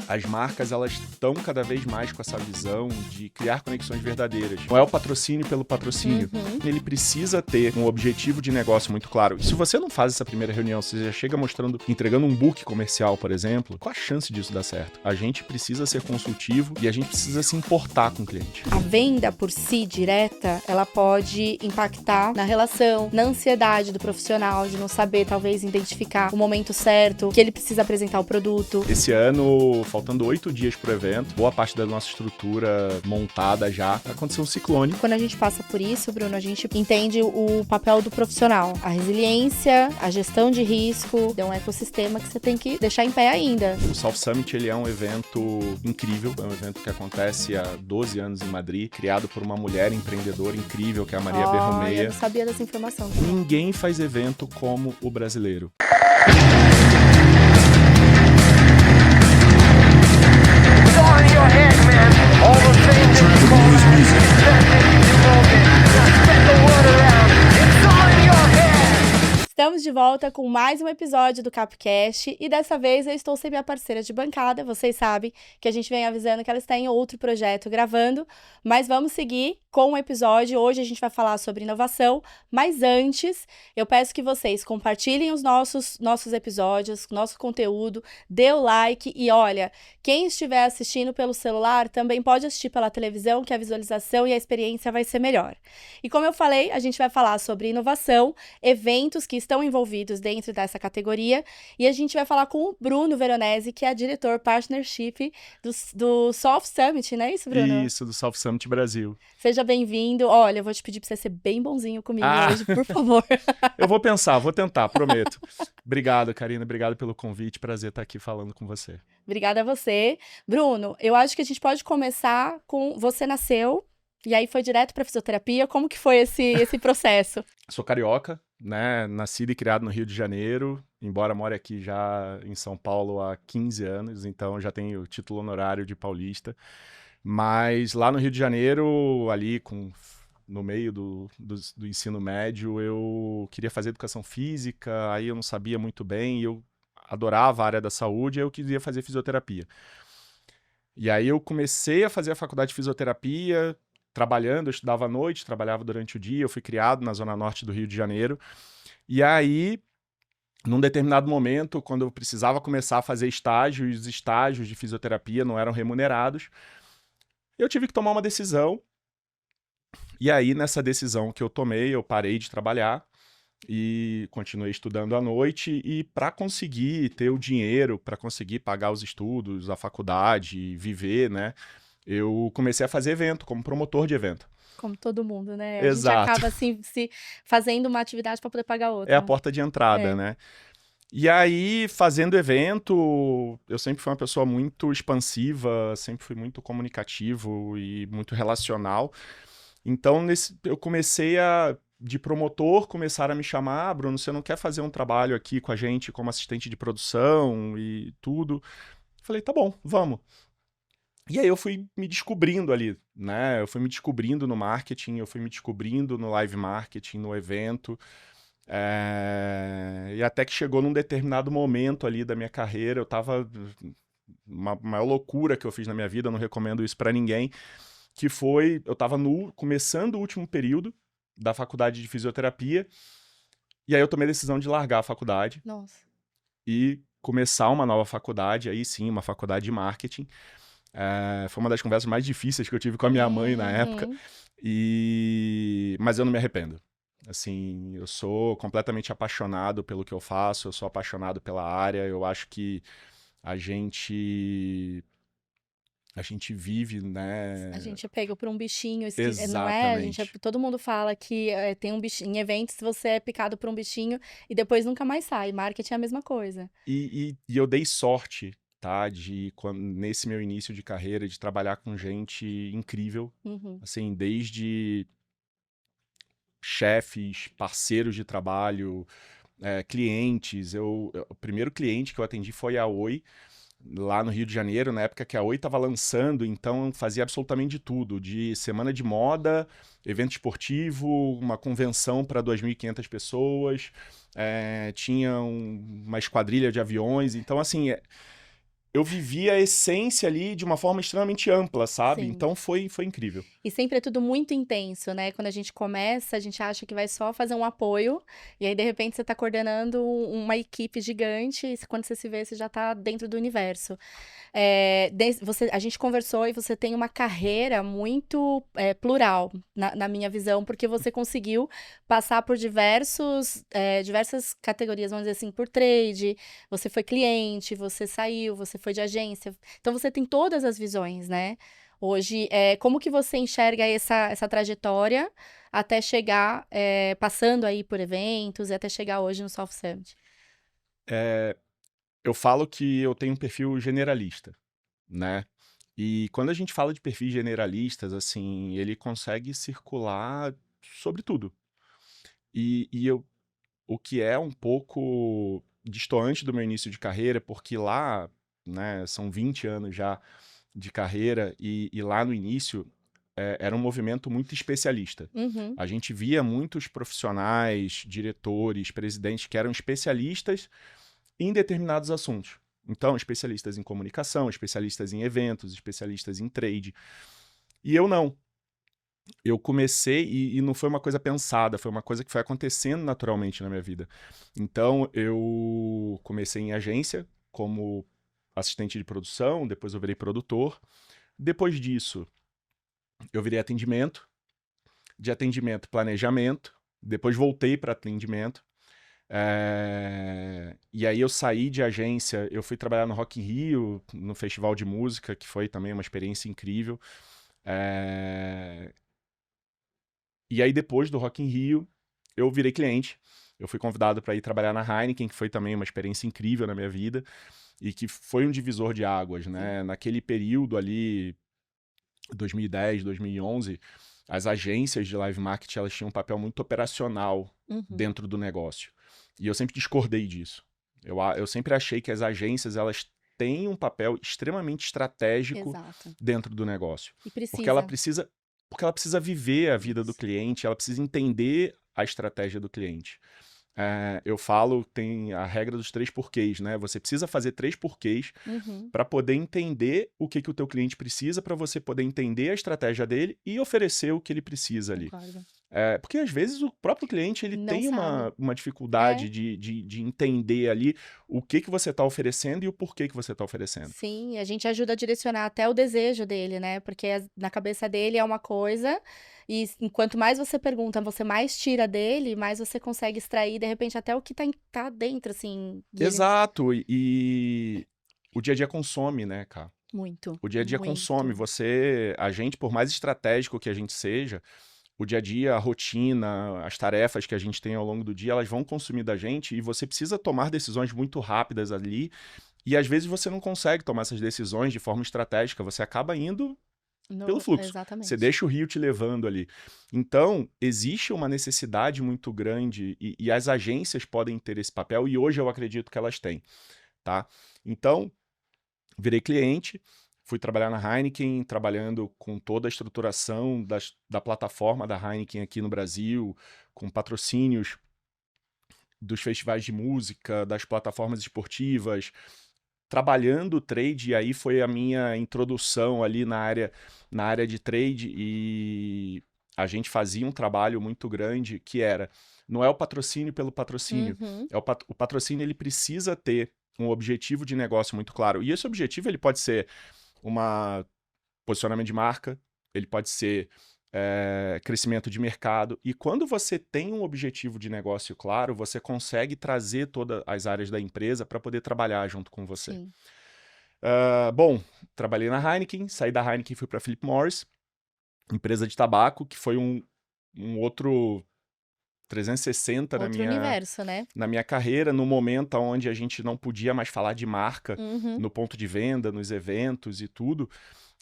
As marcas, elas estão cada vez mais com essa visão de criar conexões verdadeiras. Não é o patrocínio pelo patrocínio. Ele precisa ter um objetivo de negócio muito claro. E se você não faz essa primeira reunião, você já chega entregando um book comercial, por exemplo, qual a chance disso dar certo? A gente precisa ser consultivo e a gente precisa se importar com o cliente. A venda por si direta, ela pode impactar na relação, na ansiedade do profissional, de não saber, talvez, identificar o momento certo, que ele precisa apresentar o produto. Esse ano, faltando 8 dias pro evento, boa parte da nossa estrutura montada já, aconteceu um ciclone. Quando a gente passa por isso, Bruno, a gente entende o papel do profissional. A resiliência, a gestão de risco, é um ecossistema que você tem que deixar em pé ainda. O South Summit, ele é um evento incrível, é um evento que acontece há 12 anos em Madrid, criado por uma mulher empreendedora incrível, que é a Maria Berromeia. Eu não sabia dessa informação. Ninguém faz evento como o brasileiro. Estamos de volta com mais um episódio do Capcast e dessa vez eu estou sem minha parceira de bancada. Vocês sabem que a gente vem avisando que ela está em outro projeto gravando, mas vamos seguir com o episódio. Hoje a gente vai falar sobre inovação, mas antes eu peço que vocês compartilhem os nossos episódios, nosso conteúdo, dê o like e olha, quem estiver assistindo pelo celular também pode assistir pela televisão, que a visualização e a experiência vai ser melhor. E como eu falei, a gente vai falar sobre inovação, eventos que estão envolvidos dentro dessa categoria, e a gente vai falar com o Bruno Veronese, que é diretor Partnership do South Summit, não é isso, Bruno? Isso, do South Summit Brasil. Seja bem-vindo. Olha, eu vou te pedir para você ser bem bonzinho comigo hoje, por favor. Eu vou pensar, vou tentar, prometo. Obrigado, Karina, obrigado pelo convite, prazer estar aqui falando com você. Obrigada a você. Bruno, eu acho que a gente pode começar com você nasceu, e aí foi direto para fisioterapia. Como que foi esse processo? Sou carioca, né? Nascido e criado no Rio de Janeiro, embora more aqui já em São Paulo há 15 anos, então já tenho o título honorário de paulista. Mas lá no Rio de Janeiro, ali no meio do ensino médio, eu queria fazer educação física, aí eu não sabia muito bem, eu adorava a área da saúde, aí eu queria fazer fisioterapia. E aí eu comecei a fazer a faculdade de fisioterapia, trabalhando, eu estudava à noite, trabalhava durante o dia, eu fui criado na zona norte do Rio de Janeiro. E aí, num determinado momento, quando eu precisava começar a fazer estágio, e os estágios de fisioterapia não eram remunerados, eu tive que tomar uma decisão. E aí, nessa decisão que eu tomei, eu parei de trabalhar e continuei estudando à noite. E para conseguir ter o dinheiro, para conseguir pagar os estudos, a faculdade, viver, né? Eu comecei a fazer evento, como promotor de evento. Como todo mundo, né? Exato. A gente acaba assim, se fazendo uma atividade para poder pagar outra. É a porta de entrada, né? E aí, fazendo evento, eu sempre fui uma pessoa muito expansiva, sempre fui muito comunicativo e muito relacional. Então, eu comecei de promotor, começaram a me chamar, Bruno, você não quer fazer um trabalho aqui com a gente como assistente de produção e tudo? Falei, tá bom, vamos. E aí eu fui me descobrindo ali, né? Eu fui me descobrindo no marketing, eu fui me descobrindo no live marketing, no evento. E até que chegou num determinado momento ali da minha carreira, eu tava... Uma maior loucura que eu fiz na minha vida, eu não recomendo isso pra ninguém, que foi, eu tava começando o último período da faculdade de fisioterapia, e aí eu tomei a decisão de largar a faculdade. Nossa. E começar uma nova faculdade, aí sim, uma faculdade de marketing. Foi uma das conversas mais difíceis que eu tive com a minha mãe na época, mas eu não me arrependo. Assim, eu sou completamente apaixonado pelo que eu faço, eu sou apaixonado pela área, eu acho que a gente vive, né? A gente é pego por um bichinho, não Exatamente. é? Todo mundo fala que tem um bichinho. Em eventos, você é picado por um bichinho e depois nunca mais sai. Marketing é a mesma coisa. E eu dei sorte, tá? Nesse meu início de carreira, de trabalhar com gente incrível. Assim, desde chefes, parceiros de trabalho, clientes. O primeiro cliente que eu atendi foi a Oi, lá no Rio de Janeiro, na época que a Oi estava lançando, então fazia absolutamente de tudo, de semana de moda, evento esportivo, uma convenção para 2.500 pessoas, tinha uma esquadrilha de aviões, então assim, eu vivi a essência ali de uma forma extremamente ampla, sabe? Sim. Então foi incrível. E sempre é tudo muito intenso, né? Quando a gente começa, a gente acha que vai só fazer um apoio, e aí de repente você tá coordenando uma equipe gigante, e quando você se vê, você já tá dentro do universo. A gente conversou e você tem uma carreira muito plural, na minha visão, porque você conseguiu passar por diversas categorias, vamos dizer assim, por trade, você foi cliente, você saiu, você foi de agência. Então você tem todas as visões, né? Hoje, como que você enxerga essa trajetória até chegar, passando aí por eventos e até chegar hoje no Soft Summit? Eu falo que eu tenho um perfil generalista, né? E quando a gente fala de perfis generalistas, assim, ele consegue circular sobre tudo. O que é um pouco distoante do meu início de carreira, porque lá, né, são 20 anos já de carreira, e lá no início era um movimento muito especialista. Uhum, A gente via muitos profissionais, diretores, presidentes que eram especialistas em determinados assuntos. Então, especialistas em comunicação, especialistas em eventos, especialistas em trade. E eu não. Eu comecei, e não foi uma coisa pensada, foi uma coisa que foi acontecendo naturalmente na minha vida. Então, eu comecei em agência como assistente de produção, depois eu virei produtor. Depois disso, eu virei atendimento, de atendimento, planejamento, depois voltei para atendimento. E aí eu saí de agência, eu fui trabalhar no Rock in Rio, no festival de música, que foi também uma experiência incrível. É, E aí depois do Rock in Rio, eu virei cliente. Eu fui convidado para ir trabalhar na Heineken, que foi também uma experiência incrível na minha vida e que foi um divisor de águas, sim. né? Naquele período ali, 2010, 2011, as agências de live marketing, elas tinham um papel muito operacional Uhum, dentro do negócio. E eu sempre discordei disso. Eu sempre achei que as agências, elas têm um papel extremamente estratégico exato. dentro do negócio. E Porque ela precisa. precisa, porque ela precisa viver a vida do Isso. cliente, ela precisa entender a estratégia do cliente. Eu falo, tem a regra dos 3 porquês, né? Você precisa fazer 3 porquês Uhum, para poder entender o que o teu cliente precisa, para você poder entender a estratégia dele e oferecer o que ele precisa ali. concordo. Porque às vezes o próprio cliente ele Não tem sabe. uma É, dificuldade de entender ali o que você está oferecendo e o porquê que você está oferecendo. sim, a gente ajuda a direcionar até o desejo dele, né? Porque na cabeça dele é uma coisa, e quanto mais você pergunta, você mais tira dele, mais você consegue extrair, de repente, até o que tá dentro, assim, e ele. Exato, e o dia a dia consome, né, cara? Muito, O dia a dia consome. muito. A gente, por mais estratégico que a gente seja, o dia a dia, a rotina, as tarefas que a gente tem ao longo do dia, elas vão consumir da gente e você precisa tomar decisões muito rápidas ali. E às vezes você não consegue tomar essas decisões de forma estratégica, você acaba indo pelo fluxo. Você Exatamente. deixa o rio te levando ali. Então, existe uma necessidade muito grande e as agências podem ter esse papel e hoje eu acredito que elas têm, tá? Então, virei cliente, fui trabalhar na Heineken, trabalhando com toda a estruturação da plataforma da Heineken aqui no Brasil, com patrocínios dos festivais de música, das plataformas esportivas, trabalhando o trade, e aí foi a minha introdução ali na área de trade, e a gente fazia um trabalho muito grande que era, não é o patrocínio pelo patrocínio, Uhum, o patrocínio ele precisa ter um objetivo de negócio muito claro, e esse objetivo ele pode ser uma posicionamento de marca, ele pode ser crescimento de mercado. E quando você tem um objetivo de negócio claro, você consegue trazer todas as áreas da empresa para poder trabalhar junto com você. sim. Bom, trabalhei na Heineken, saí da Heineken e fui para Philip Morris, empresa de tabaco, que foi um outro 360 Outro universo, né? na minha carreira, no momento onde a gente não podia mais falar de marca Uhum, no ponto de venda, nos eventos e tudo.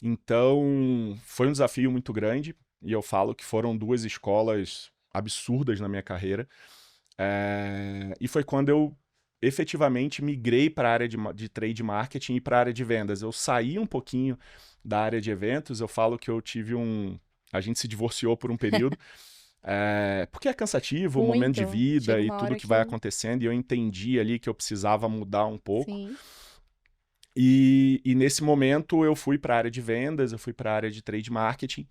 Então, foi um desafio muito grande, e eu falo que foram 2 escolas absurdas na minha carreira. E foi quando eu efetivamente migrei para a área de trade marketing e para a área de vendas. Eu saí um pouquinho da área de eventos, eu falo que eu tive um. A gente se divorciou por um período, porque é cansativo, o momento de muito. vida Chega e uma tudo hora que vai que. acontecendo, e eu entendi ali que eu precisava mudar um pouco. Sim. E nesse momento eu fui para a área de vendas, eu fui para a área de trade marketing,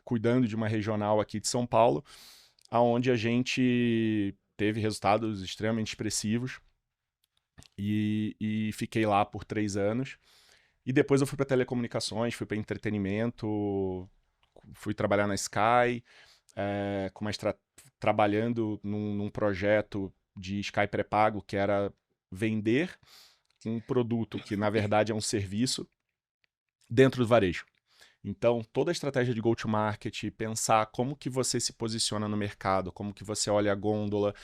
cuidando de uma regional aqui de São Paulo, onde a gente teve resultados extremamente expressivos e fiquei lá por 3 anos. E depois eu fui para telecomunicações, fui para entretenimento, fui trabalhar na Sky, trabalhando num projeto de Sky pré-pago, que era vender um produto que, na verdade, é um serviço dentro do varejo. Então, toda a estratégia de go-to-market, pensar como que você se posiciona no mercado, como que você olha a gôndola.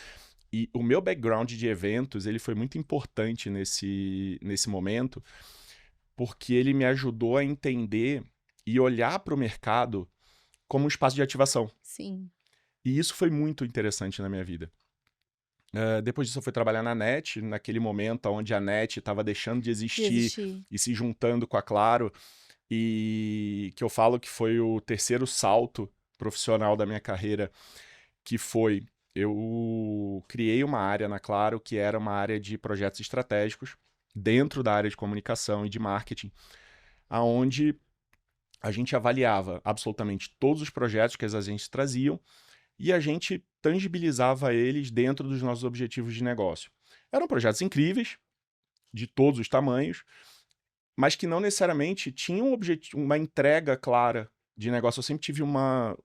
E o meu background de eventos, ele foi muito importante nesse momento, porque ele me ajudou a entender e olhar para o mercado como um espaço de ativação. Sim. E isso foi muito interessante na minha vida. Depois disso eu fui trabalhar na NET, naquele momento onde a NET estava deixando de existir e se juntando com a Claro, e que eu falo que foi o terceiro salto profissional da minha carreira, que foi, eu criei uma área na Claro que era uma área de projetos estratégicos, dentro da área de comunicação e de marketing, aonde a gente avaliava absolutamente todos os projetos que as agências traziam e a gente tangibilizava eles dentro dos nossos objetivos de negócio. Eram projetos incríveis, de todos os tamanhos, mas que não necessariamente tinham uma entrega clara de negócio. Eu sempre tive uma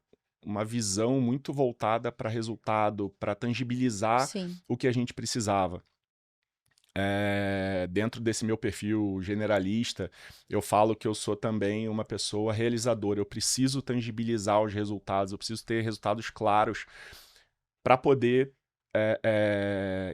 visão muito voltada para resultado, para tangibilizar o que a gente precisava. Dentro desse meu perfil generalista, eu falo que eu sou também uma pessoa realizadora. Eu preciso tangibilizar os resultados, eu preciso ter resultados claros para poder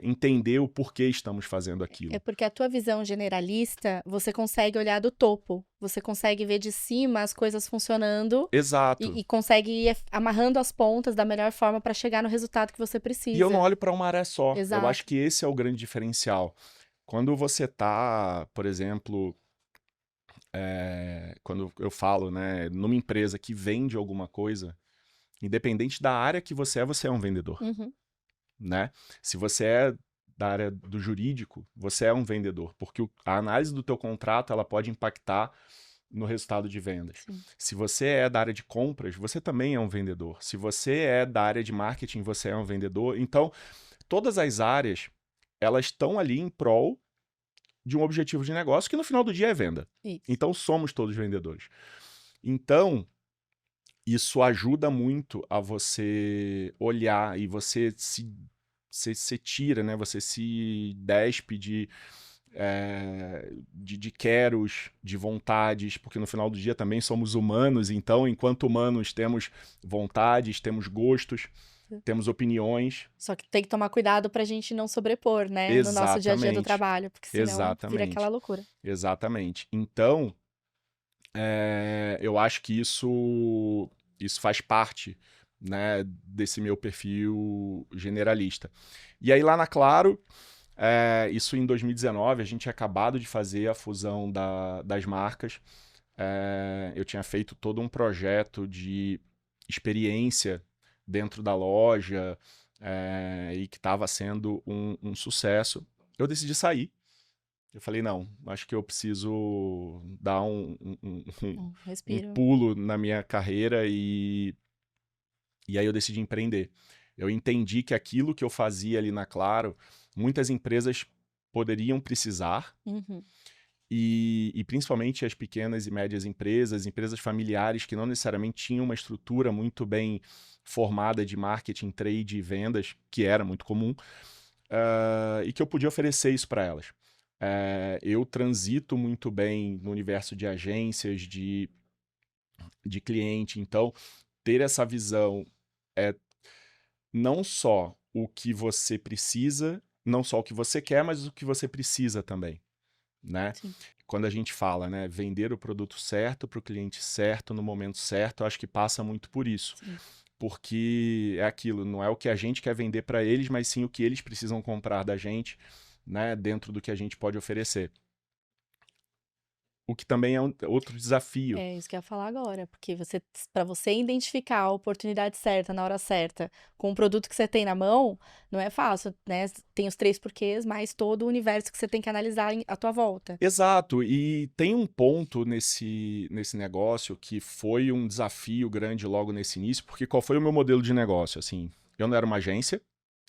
entender o porquê estamos fazendo aquilo. É porque a tua visão generalista, você consegue olhar do topo, você consegue ver de cima as coisas funcionando. Exato. E consegue ir amarrando as pontas da melhor forma para chegar no resultado que você precisa. E eu não olho para uma área só. Exato. Eu acho que esse é o grande diferencial. Quando você tá, por exemplo, quando eu falo, né, numa empresa que vende alguma coisa, independente da área que você é um vendedor. Uhum. Né? Se você é da área do jurídico, você é um vendedor, porque a análise do teu contrato ela pode impactar no resultado de vendas. Sim. Se você é da área de compras, você também é um vendedor. Se você é da área de marketing, você é um vendedor. Então, todas as áreas, elas estão ali em prol de um objetivo de negócio que no final do dia é venda. Isso. Então, somos todos vendedores. Então, isso ajuda muito a você olhar e você se tira, né? Você se despe de queros, de vontades, porque no final do dia também somos humanos, então, enquanto humanos, temos vontades, temos gostos, temos opiniões. Só que tem que tomar cuidado pra gente não sobrepor, né? Exatamente. No nosso dia a dia do trabalho, porque senão vira aquela loucura. Exatamente. Então, eu acho que isso faz parte, né, desse meu perfil generalista. E aí lá na Claro, isso em 2019, a gente tinha acabado de fazer a fusão das marcas. Eu tinha feito todo um projeto de experiência dentro da loja e que estava sendo um sucesso. Eu decidi sair. Eu falei, não, acho que eu preciso dar um pulo na minha carreira e aí eu decidi empreender. Eu entendi que aquilo que eu fazia ali na Claro, muitas empresas poderiam precisar, e principalmente as pequenas e médias empresas familiares que não necessariamente tinham uma estrutura muito bem formada de marketing, trade e vendas, que era muito comum, e que eu podia oferecer isso para elas. Eu transito muito bem no universo de agências, de cliente, então ter essa visão não só o que você precisa, não só o que você quer, mas o que você precisa também, né? Sim. Quando a gente fala, né, vender o produto certo para o cliente certo, no momento certo, eu acho que passa muito por isso. Sim. Porque é aquilo, não é o que a gente quer vender para eles, mas sim o que eles precisam comprar da gente, né, dentro do que a gente pode oferecer. o que também é outro desafio. É isso que eu ia falar agora, porque para você identificar a oportunidade certa na hora certa, com o produto que você tem na mão, não é fácil, né? Tem os 3 porquês, mais todo o universo que você tem que analisar à tua volta. Exato, e tem um ponto nesse negócio que foi um desafio grande logo nesse início, porque qual foi o meu modelo de negócio? Assim, eu não era uma agência,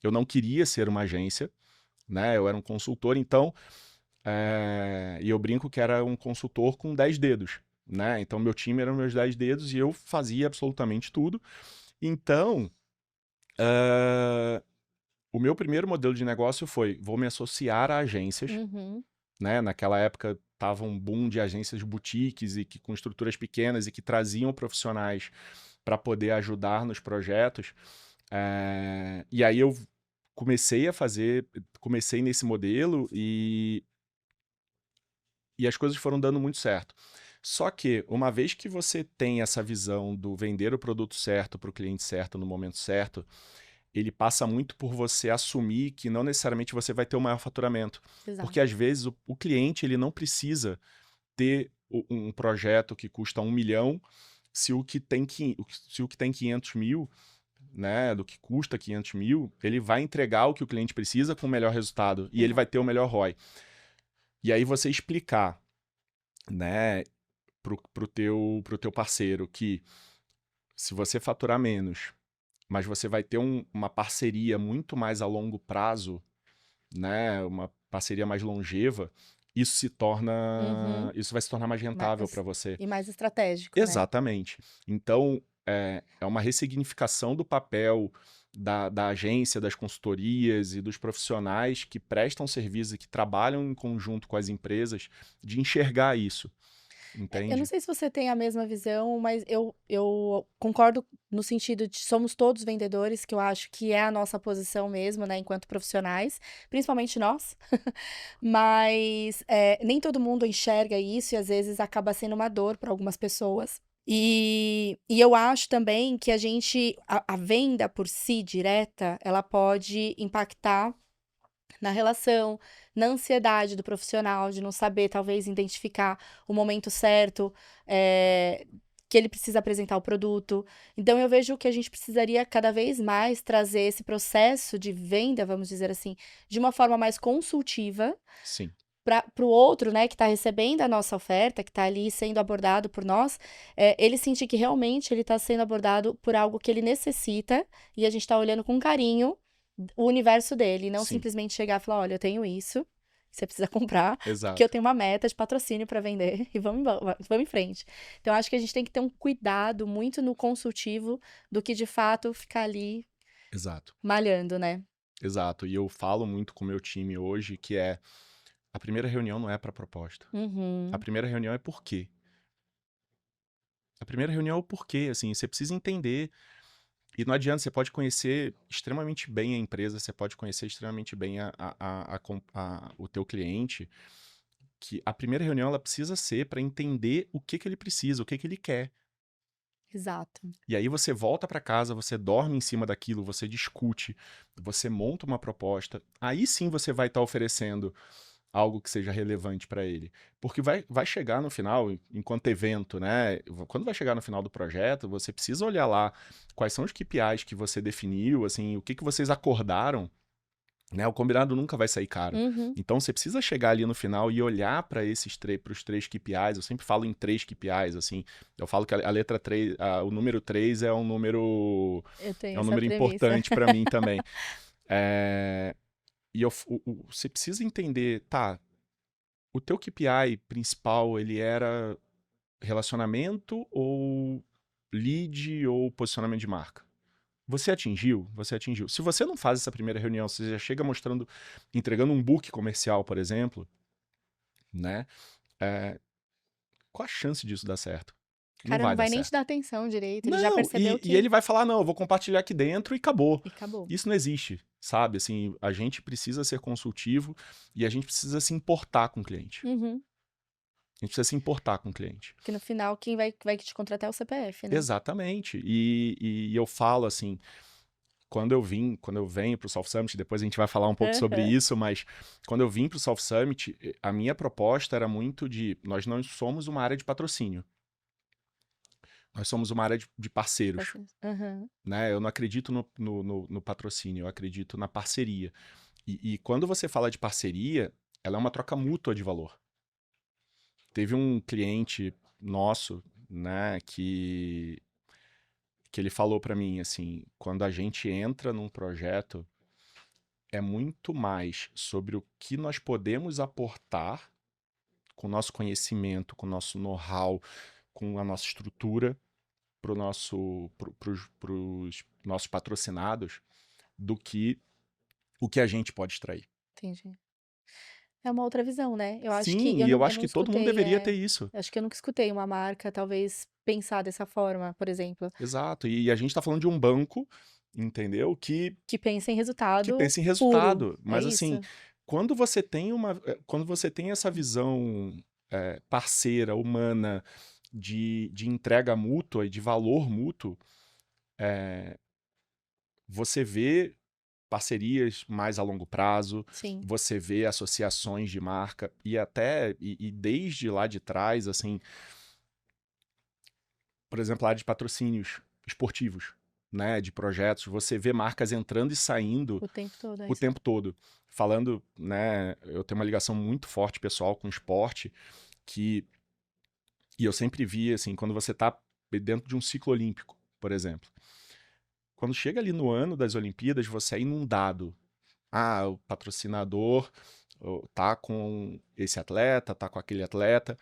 eu não queria ser uma agência, né? Eu era um consultor, então, e eu brinco que era um consultor com 10 dedos, né? Então, meu time eram meus 10 dedos e eu fazia absolutamente tudo. Então, o meu primeiro modelo de negócio foi, vou me associar a agências, Uhum. né? Naquela época tava um boom de agências de boutiques e que com estruturas pequenas e que traziam profissionais para poder ajudar nos projetos. E aí eu comecei nesse modelo e as coisas foram dando muito certo. Só que, uma vez que você tem essa visão do vender o produto certo para o cliente certo no momento certo, ele passa muito por você assumir que não necessariamente você vai ter o maior faturamento. Exato. Porque, às vezes, o cliente ele não precisa ter um projeto que custa 1 milhão se o que tem 500 mil, né, do que custa 500 mil, ele vai entregar o que o cliente precisa com o melhor resultado e ele vai ter o melhor ROI. E aí você explicar, né, pro teu parceiro que se você faturar menos, mas você vai ter uma parceria muito mais a longo prazo, né, uma parceria mais longeva, Uhum. isso vai se tornar mais rentável Mais para você. e mais estratégico, né? Exatamente. Então, é uma ressignificação do papel da agência, das consultorias e dos profissionais que prestam serviço e que trabalham em conjunto com as empresas, de enxergar isso, Eu não entende? sei se você tem a mesma visão, mas eu concordo no sentido de somos todos vendedores, que eu acho que é a nossa posição mesmo, né, enquanto profissionais, principalmente nós. Mas nem todo mundo enxerga isso e às vezes acaba sendo uma dor para algumas pessoas. E eu acho também que a venda por si direta, ela pode impactar na relação, na ansiedade do profissional, de não saber, talvez, identificar o momento certo, que ele precisa apresentar o produto. Então, eu vejo que a gente precisaria cada vez mais trazer esse processo de venda, vamos dizer assim, de uma forma mais consultiva Sim, para o outro, né, que está recebendo a nossa oferta, que está ali sendo abordado por nós, ele sentir que realmente ele está sendo abordado por algo que ele necessita e a gente está olhando com carinho o universo dele, não sim, simplesmente chegar e falar, olha, eu tenho isso, você precisa comprar, porque eu exato, tenho uma meta de patrocínio para vender e vamos em frente. Então, acho que a gente tem que ter um cuidado muito no consultivo do que de fato ficar ali exato, malhando, né? exato. E eu falo muito com o meu time hoje que a primeira reunião não é para proposta. A Uhum, primeira reunião é por quê. A primeira reunião é o porquê, assim, você precisa entender. E não adianta, você pode conhecer extremamente bem a empresa, você pode conhecer extremamente bem o teu cliente, que a primeira reunião ela precisa ser para entender o que ele precisa, o que ele quer. exato. E aí você volta para casa, você dorme em cima daquilo, você discute, você monta uma proposta. Aí sim você vai estar oferecendo algo que seja relevante para ele. Porque vai chegar no final, enquanto evento, né? Quando vai chegar no final do projeto, você precisa olhar lá quais são os KPIs que você definiu, assim, o que vocês acordaram, né? O combinado nunca vai sair caro. Uhum, Então você precisa chegar ali no final e olhar para os três KPIs. Eu sempre falo em 3 KPIs, assim. Eu falo que a letra 3, o número 3 eu tenho é um essa número premissa. importante para mim também. É, e você precisa entender, tá, o teu KPI principal, ele era relacionamento ou lead ou posicionamento de marca? Você atingiu? Você atingiu. Se você não faz essa primeira reunião, você já chega mostrando, entregando um book comercial, por exemplo, né? É, qual a chance disso dar certo? O Não cara não vai dar vai nem te certo. dar atenção direito, ele já Não, percebeu e que ele vai falar, não, eu vou compartilhar aqui dentro e acabou. e acabou. Isso não existe, sabe? Assim, a gente precisa ser consultivo e a gente precisa se importar com o cliente. Uhum. A gente precisa se importar com o cliente. Porque no final, quem vai te contratar é o CPF, né? Exatamente. E eu falo assim, quando eu venho para o South Summit, depois a gente vai falar um pouco sobre Aham. isso, mas quando eu vim para o South Summit, a minha proposta era muito nós não somos uma área de patrocínio, nós somos uma área de parceiros, Aham. né? Eu não acredito no patrocínio, eu acredito na parceria. E quando você fala de parceria, ela é uma troca mútua de valor. Teve um cliente nosso, né, que ele falou para mim assim, quando a gente entra num projeto, é muito mais sobre o que nós podemos aportar com o nosso conhecimento, com o nosso know-how, com a nossa estrutura para os nossos patrocinados, do que o que a gente pode extrair. Entendi. É uma outra visão, né? Eu acho que Sim, e eu eu acho não que todo mundo escutei, deveria ter isso. acho que eu nunca escutei uma marca talvez pensar dessa forma, por exemplo, Exato. E a gente está falando de um banco, entendeu? que pensa em Que resultado pensa em puro. resultado. É Mas assim, isso? quando você tem essa visão parceira, humana, de entrega mútua e de valor mútuo, você vê parcerias mais a longo prazo, Sim. você vê associações de marca e desde lá de trás, assim, por exemplo, a área de patrocínios esportivos, né, de projetos, você vê marcas entrando e saindo O tempo todo, é o isso. tempo todo. Falando, né, eu tenho uma ligação muito forte pessoal com o esporte, que e eu sempre vi assim, quando você está dentro de um ciclo olímpico, por exemplo. Quando chega ali no ano das Olimpíadas, você é inundado. Ah, o patrocinador tá com esse atleta, tá com aquele atleta.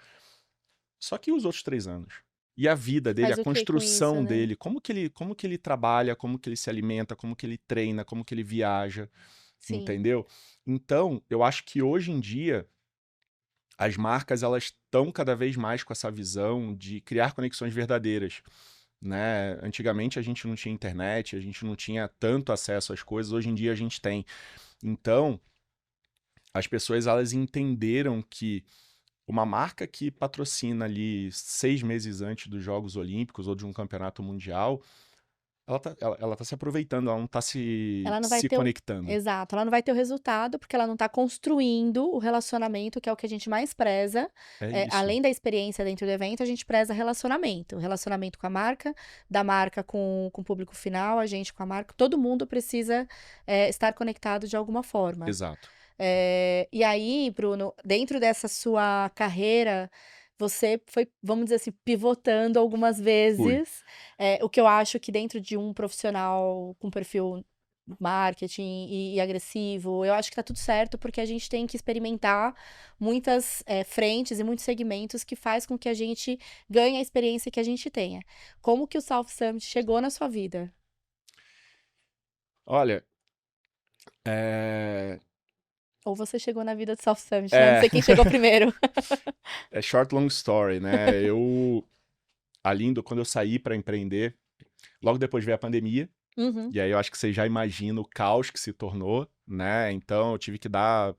Só que os outros 3 anos? E a vida dele, a Faz o que com isso, construção né? dele, como que ele trabalha, como que ele se alimenta, como que ele treina, como que ele viaja, Sim. entendeu? Então, eu acho que hoje em dia as marcas elas estão cada vez mais com essa visão de criar conexões verdadeiras, né? Antigamente a gente não tinha internet, a gente não tinha tanto acesso às coisas, hoje em dia a gente tem. Então, as pessoas elas entenderam que uma marca que patrocina ali 6 meses antes dos Jogos Olímpicos ou de um campeonato mundial, ela tá se aproveitando, ela não tá Ela não vai se ter o conectando. exato, ela não vai ter o resultado, porque ela não tá construindo o relacionamento, que é o que a gente mais preza. É isso. Além da experiência dentro do evento, a gente preza relacionamento. Relacionamento com a marca, da marca com o público final, a gente com a marca. Todo mundo precisa, estar conectado de alguma forma. Exato. E aí, Bruno, dentro dessa sua carreira, você foi, vamos dizer assim, pivotando algumas Fui. vezes. O que eu acho que dentro de um profissional com perfil marketing e agressivo, eu acho que tá tudo certo, porque a gente tem que experimentar muitas frentes e muitos segmentos que faz com que a gente ganhe a experiência que a gente tenha. Como que o South Summit chegou na sua vida? Olha, é, Ou você chegou na vida do South Summit, né? Não é, sei quem chegou primeiro. é short long story, né? Quando eu saí para empreender, logo depois veio a pandemia, Uhum, e aí eu acho que você já imagina o caos que se tornou, né? Então eu tive que dar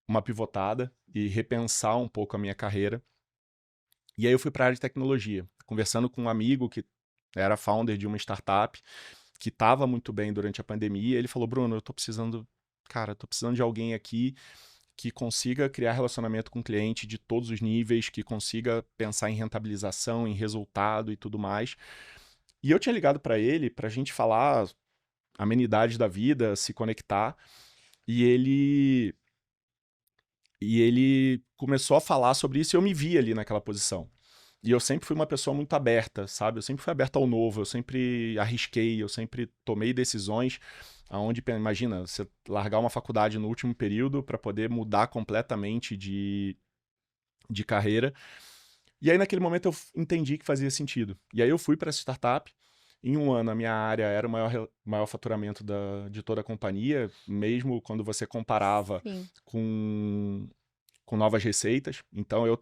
uma pivotada e repensar um pouco a minha carreira. E aí eu fui para a área de tecnologia, conversando com um amigo que era founder de uma startup que estava muito bem durante a pandemia. Ele falou: Bruno, tô precisando de alguém aqui que consiga criar relacionamento com o cliente de todos os níveis, que consiga pensar em rentabilização, em resultado e tudo mais. E eu tinha ligado para ele para a gente falar amenidades da vida, se conectar, e ele começou a falar sobre isso e eu me vi ali naquela posição. E eu sempre fui uma pessoa muito aberta, sabe? Eu sempre fui aberta ao novo, eu sempre arrisquei, eu sempre tomei decisões aonde, imagina, você largar uma faculdade no último período para poder mudar completamente de carreira. E aí naquele momento eu entendi que fazia sentido. E aí eu fui para essa startup. Em um ano a minha área era o maior faturamento de toda a companhia, mesmo quando você comparava sim. com novas receitas. Então eu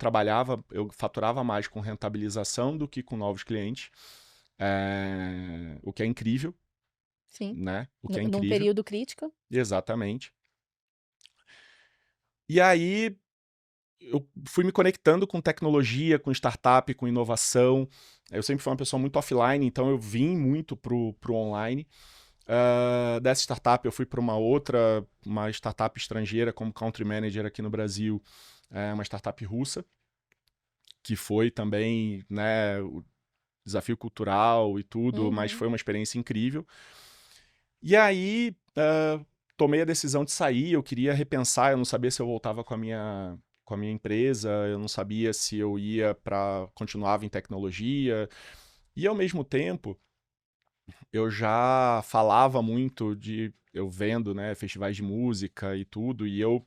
faturava mais com rentabilização do que com novos clientes, o que é incrível, Sim, né? O que é num incrível, período crítico. exatamente. E aí eu fui me conectando com tecnologia, com startup, com inovação. Eu sempre fui uma pessoa muito offline, então eu vim muito pro online. Dessa startup eu fui para uma startup estrangeira como country manager aqui no Brasil, uma startup russa, que foi também, né, o desafio cultural e tudo, mas Uhum. foi uma experiência incrível. E aí, tomei a decisão de sair, eu queria repensar, eu não sabia se eu voltava com a minha empresa, eu não sabia se eu ia continuava em tecnologia, e ao mesmo tempo, eu já falava muito eu vendo, né, festivais de música e tudo, e eu,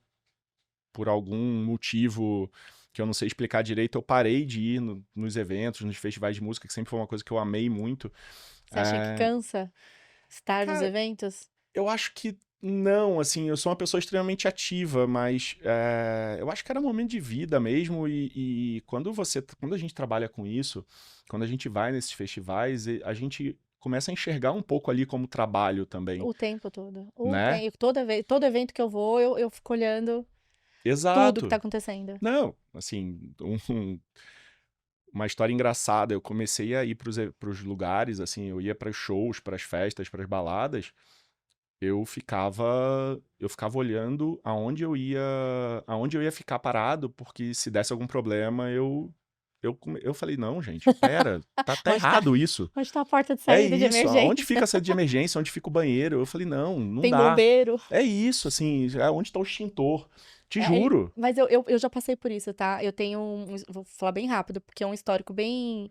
por algum motivo que eu não sei explicar direito, eu parei de ir nos eventos, nos festivais de música, que sempre foi uma coisa que eu amei muito. Você acha que Eh, cansa estar nos Cara, eventos? eu acho que não, assim, eu sou uma pessoa extremamente ativa, mas eu acho que era momento de vida mesmo, e quando a gente trabalha com isso, quando a gente vai nesses festivais, a gente começa a enxergar um pouco ali como trabalho também, O tempo todo. né? Toda vez, todo evento que eu vou, eu fico olhando tudo que tá Exato. acontecendo. Não, assim, uma história engraçada, eu comecei a ir pros lugares, assim, eu ia para shows, para as festas, para as baladas, eu ficava olhando aonde eu ia ficar parado, porque se desse algum problema, eu falei, não, gente, pera, tá Onde tá, errado isso. onde tá a porta de É saída de isso, aonde emergência? fica a saída de emergência, onde fica o banheiro? Eu falei, não, não Tem dá. bombeiro. É isso, assim, onde tá o extintor? Te juro. Mas eu já passei por isso, tá? Eu tenho vou falar bem rápido, porque é um histórico bem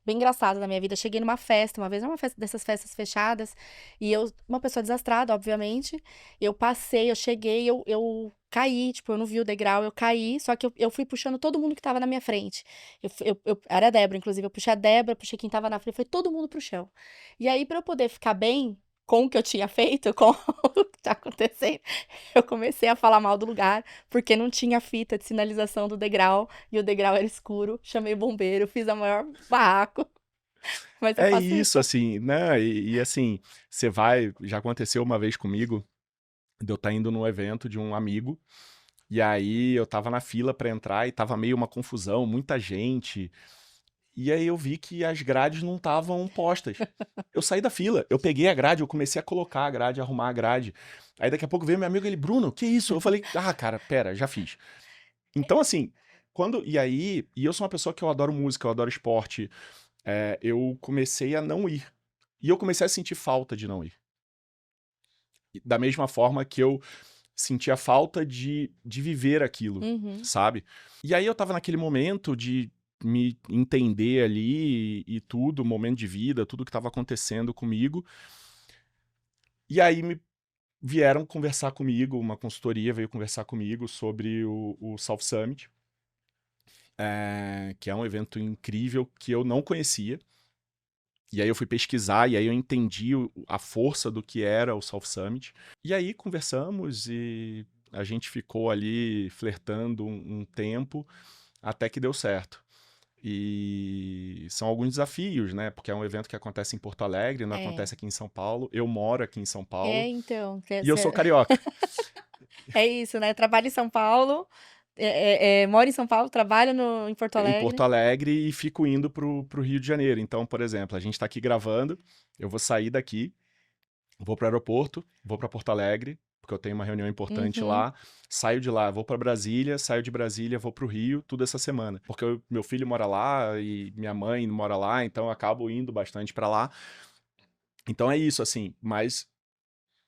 engraçado na minha vida. Eu cheguei numa festa, uma vez, numa festa dessas festas fechadas, e eu, uma pessoa desastrada, obviamente, eu cheguei, eu caí, tipo, eu não vi o degrau, eu caí, só que eu fui puxando todo mundo que tava na minha frente. Era a Débora, inclusive, eu puxei a Débora, puxei quem tava na frente, foi todo mundo pro chão. E aí, pra eu poder ficar bem com o que eu tinha feito, com o que tá acontecendo, eu comecei a falar mal do lugar, porque não tinha fita de sinalização do degrau, e o degrau era escuro. Chamei o bombeiro, fiz a maior barraco, mas eu É faço isso, isso. assim, né? Assim, já aconteceu uma vez comigo, de eu estar indo num evento de um amigo, e aí eu tava na fila pra entrar e tava meio uma confusão, muita gente. E aí eu vi que as grades não estavam postas. Eu saí da fila, eu peguei a grade, eu comecei a colocar a grade, arrumar a grade. Aí daqui a pouco veio meu amigo, ele, Bruno, que isso? Eu falei, cara, pera, já fiz. Então, assim, e eu sou uma pessoa que eu adoro música, eu adoro esporte, eu comecei a não ir. E eu comecei a sentir falta de não ir. Da mesma forma que eu sentia falta de viver aquilo, Uhum. sabe? E aí eu tava naquele momento de me entender ali e tudo, momento de vida, tudo que tava acontecendo comigo. E aí me vieram conversar comigo, uma consultoria veio conversar comigo sobre o South Summit, que é um evento incrível que eu não conhecia. E aí eu fui pesquisar e aí eu entendi a força do que era o South Summit. E aí conversamos e a gente ficou ali flertando um tempo até que deu certo. E são alguns desafios, né? Porque é um evento que acontece em Porto Alegre, não É. acontece aqui em São Paulo. Eu moro aqui em São É, Paulo então. e eu sou carioca. É isso, né? Trabalho em São Paulo, moro em São Paulo, trabalho em Porto Em Porto Alegre. Alegre e fico indo pro Rio de Janeiro. Então, por exemplo, a gente tá aqui gravando, eu vou sair daqui, vou pro aeroporto, vou para Porto Alegre, porque eu tenho uma reunião importante Uhum. lá, saio de lá, vou para Brasília, saio de Brasília, vou pro Rio, tudo essa semana. Porque meu filho mora lá e minha mãe mora lá, então eu acabo indo bastante para lá. Então é isso, assim, mas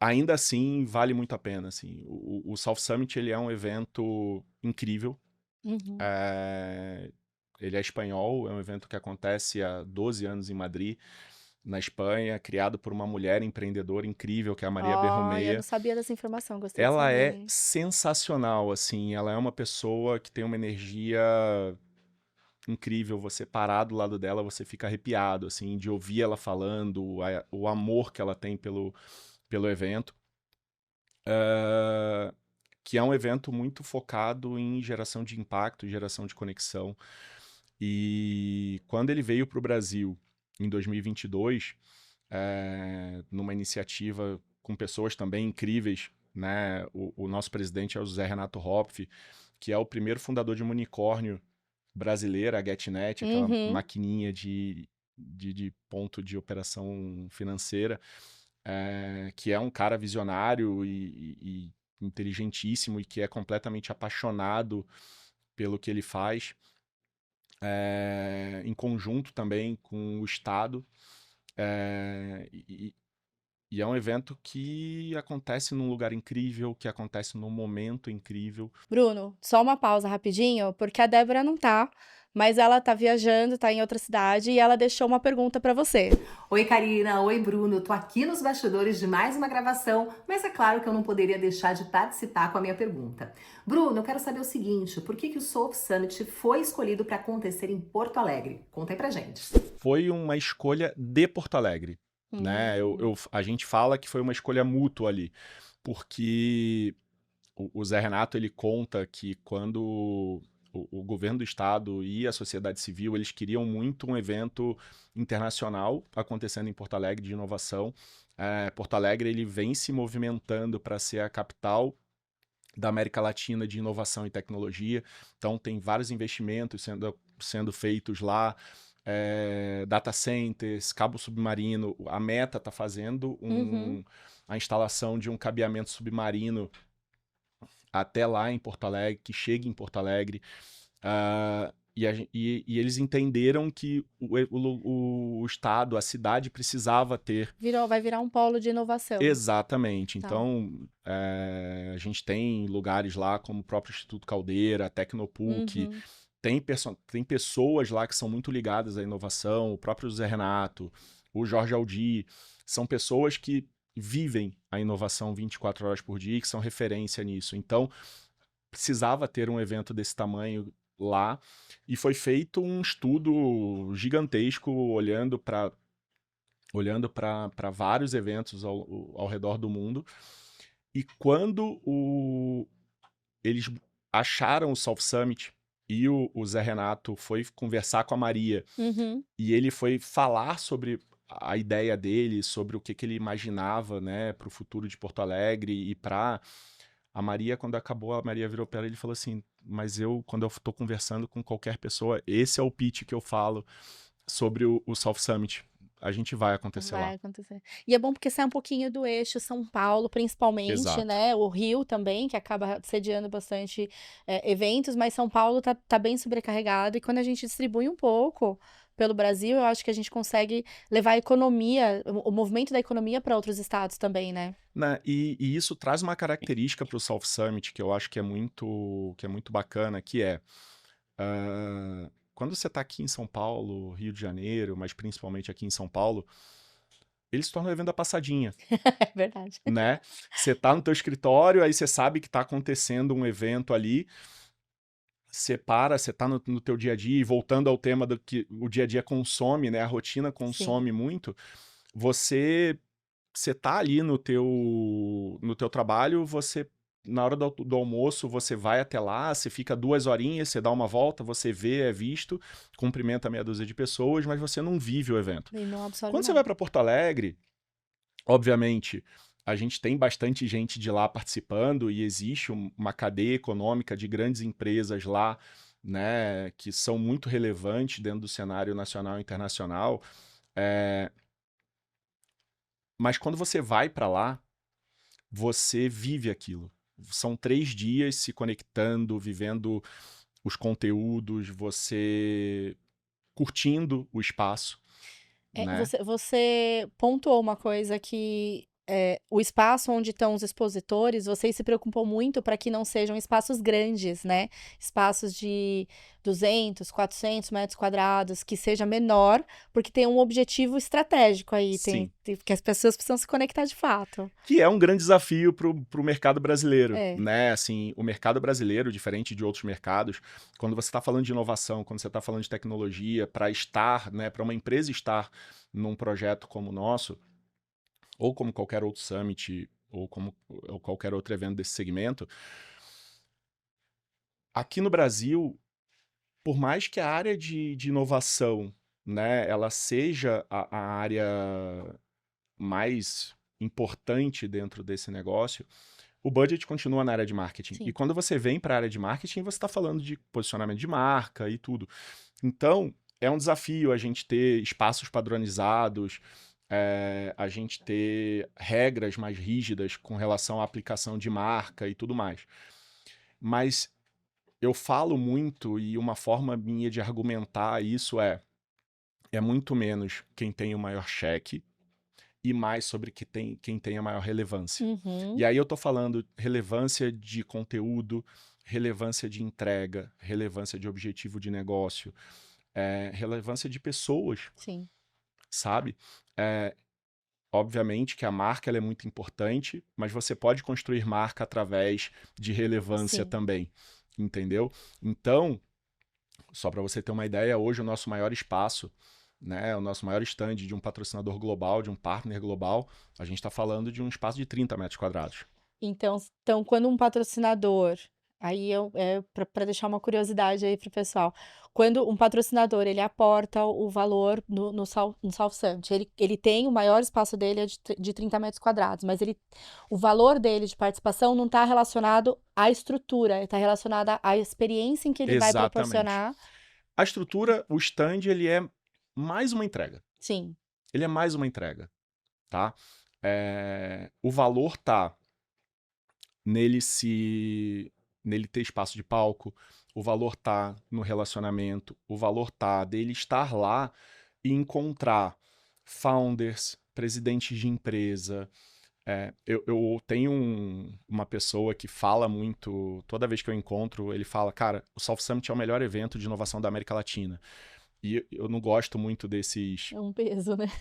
ainda assim vale muito a pena, assim. O South Summit, ele é um evento incrível. Uhum. É, Ele é espanhol, é um evento que acontece há 12 anos em Madrid, na Espanha, criado por uma mulher empreendedora incrível, que é a Maria Ó, eu não Berromeia. sabia dessa informação, gostei de Ela é saber. sensacional, assim, ela é uma pessoa que tem uma energia incrível, você parar do lado dela, você fica arrepiado, assim, de ouvir ela falando, o amor que ela tem pelo evento. Ah, que é um evento muito focado em geração de impacto, geração de conexão. E quando ele veio para o Brasil em 2022, numa iniciativa com pessoas também incríveis, né? O nosso presidente é o José Renato Hopf, que é o primeiro fundador de uma unicórnio brasileira, a GetNet, aquela Uhum. maquininha de ponto de operação financeira. que é um cara visionário e inteligentíssimo e que é completamente apaixonado pelo que ele faz, em conjunto também com o Estado. E é um evento que acontece num lugar incrível, que acontece num momento incrível. Bruno, só uma pausa rapidinho, porque a Débora não tá, mas ela tá viajando, tá em outra cidade e ela deixou uma pergunta pra você. Oi, Karina. Oi, Bruno. Eu tô aqui nos bastidores de mais uma gravação, mas é claro que eu não poderia deixar de participar com a minha pergunta. Bruno, eu quero saber o seguinte: por que o Solve Summit foi escolhido para acontecer em Porto Alegre? Conta aí pra gente. Foi uma escolha de Porto Alegre, né? A gente fala que foi uma escolha mútua ali, porque o Zé Renato, ele conta que quando o governo do estado e a sociedade civil, eles queriam muito um evento internacional acontecendo em Porto Alegre de inovação. Porto Alegre, ele vem se movimentando para ser a capital da América Latina de inovação e tecnologia, então tem vários investimentos sendo feitos lá, data centers, cabo submarino. A Meta está fazendo a instalação de um cabeamento submarino até lá em Porto Alegre, que chegue em Porto Alegre. E eles entenderam que o estado, a cidade precisava ter. Vai virar um polo de inovação. Exatamente. Tá. Então, a gente tem lugares lá como o próprio Instituto Caldeira, a Tecnopuc, tem pessoas lá que são muito ligadas à inovação, o próprio Zé Renato, o Jorge Aldi, são pessoas que vivem a inovação 24 horas por dia e que são referência nisso. Então, precisava ter um evento desse tamanho lá, e foi feito um estudo gigantesco olhando para vários eventos ao redor do mundo. E quando eles acharam o Solve Summit e o Zé Renato foi conversar com a Maria, e ele foi falar sobre a ideia dele, sobre o que ele imaginava, né, para o futuro de Porto Alegre e para a Maria, quando acabou, a Maria virou para ele e falou assim: mas quando eu estou conversando com qualquer pessoa, esse é o pitch que eu falo sobre o Solve Summit. A gente vai acontecer lá. Vai acontecer. E é bom porque sai um pouquinho do eixo São Paulo, principalmente, Exato. né? O Rio também, que acaba sediando bastante eventos, mas São Paulo tá bem sobrecarregado. E quando a gente distribui um pouco pelo Brasil, eu acho que a gente consegue levar a economia, o movimento da economia para outros estados também, né? E isso traz uma característica para o Solve Summit que eu acho que é muito bacana, que é quando você está aqui em São Paulo, Rio de Janeiro, mas principalmente aqui em São Paulo, ele se torna um evento da passadinha. É verdade. Né? Você tá no teu escritório, aí você sabe que está acontecendo um evento ali, você tá no teu dia a dia, e voltando ao tema do que o dia a dia consome, né? A rotina consome muito, você tá ali no teu trabalho, na hora do almoço, você vai até lá, você fica 2 horinhas, você dá uma volta, você vê, é visto, cumprimenta meia dúzia de pessoas, mas você não vive o evento. E não absorve Quando você nada. vai para Porto Alegre, obviamente, a gente tem bastante gente de lá participando e existe uma cadeia econômica de grandes empresas lá, né, que são muito relevantes dentro do cenário nacional e internacional. Mas quando você vai para lá, você vive aquilo. São 3 dias se conectando, vivendo os conteúdos, você curtindo o espaço, né? Você pontuou uma coisa que o espaço onde estão os expositores, vocês se preocupam muito para que não sejam espaços grandes, né? Espaços de 200, 400 metros quadrados, que seja menor, porque tem um objetivo estratégico aí, Sim. que as pessoas precisam se conectar de fato. Que é um grande desafio pro mercado brasileiro, É. né? Assim, o mercado brasileiro, diferente de outros mercados, quando você está falando de inovação, quando você está falando de tecnologia, para estar, né, para uma empresa estar num projeto como o nosso, ou como qualquer outro summit, ou qualquer outro evento desse segmento, aqui no Brasil, por mais que a área de inovação, né, ela seja a área mais importante dentro desse negócio, o budget continua na área de marketing. Sim. E quando você vem para a área de marketing, você está falando de posicionamento de marca e tudo. Então, é um desafio a gente ter espaços padronizados, a gente ter regras mais rígidas com relação à aplicação de marca e tudo mais. Mas eu falo muito, e uma forma minha de argumentar isso é muito menos quem tem o maior cheque e mais sobre quem tem a maior relevância. Uhum. E aí eu tô falando relevância de conteúdo, relevância de entrega, relevância de objetivo de negócio, relevância de pessoas, Sim. sabe? Obviamente que a marca ela é muito importante, mas você pode construir marca através de relevância Sim. também, entendeu? Então, só para você ter uma ideia, hoje o nosso maior espaço, né, o nosso maior stand de um patrocinador global, de um partner global, a gente está falando de um espaço de 30 metros quadrados. Então, quando um patrocinador, aí para deixar uma curiosidade aí pro pessoal, quando um patrocinador ele aporta o valor no South Summit, ele tem o maior espaço dele é de 30 metros quadrados, mas o valor dele de participação não está relacionado à estrutura, está relacionado à experiência em que ele vai Exatamente. proporcionar. A estrutura, o stand, ele é mais uma entrega. Sim. Ele é mais uma entrega, tá? O valor tá nele ter espaço de palco, o valor tá no relacionamento, o valor tá dele estar lá e encontrar founders, presidentes de empresa. Eu tenho uma pessoa que fala muito, toda vez que eu encontro, ele fala, cara, o South Summit é o melhor evento de inovação da América Latina. E eu não gosto muito desses... É um peso, né?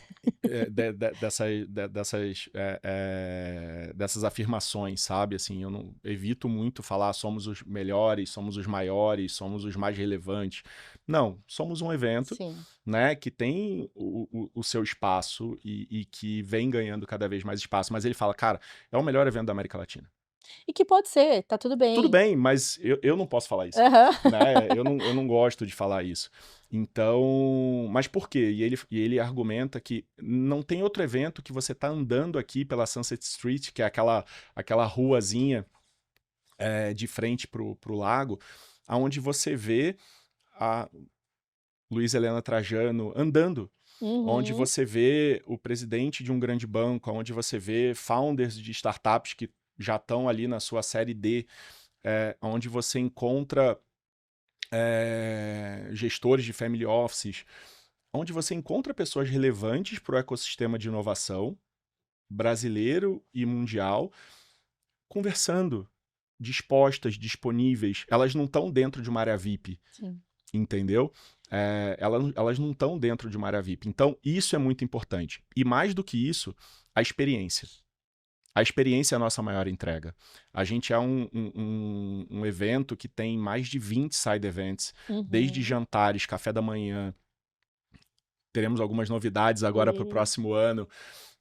dessas afirmações, sabe? Assim, eu não evito muito falar somos os melhores, somos os maiores, somos os mais relevantes. Não, somos um evento, Sim. né, que tem o seu espaço e que vem ganhando cada vez mais espaço. Mas ele fala, cara, é o melhor evento da América Latina. E que pode ser, tá tudo bem. Tudo bem, mas eu não posso falar isso. Aham. Né? Eu não gosto de falar isso. Então, mas por quê? E ele argumenta que não tem outro evento que você tá andando aqui pela Sunset Street, que é aquela ruazinha de frente pro lago, onde você vê a Luiza Helena Trajano andando, onde Uhum. você vê o presidente de um grande banco, onde você vê founders de startups que já estão ali na sua série D, onde você encontra gestores de family offices, onde você encontra pessoas relevantes para o ecossistema de inovação brasileiro e mundial, conversando, dispostas, disponíveis. Elas não estão dentro de uma área VIP, Sim. entendeu? Elas não estão dentro de uma área VIP. Então, isso é muito importante. E mais do que isso, a experiência. A experiência é a nossa maior entrega. A gente é um evento que tem mais de 20 side events, desde jantares, café da manhã. Teremos algumas novidades agora para o próximo ano,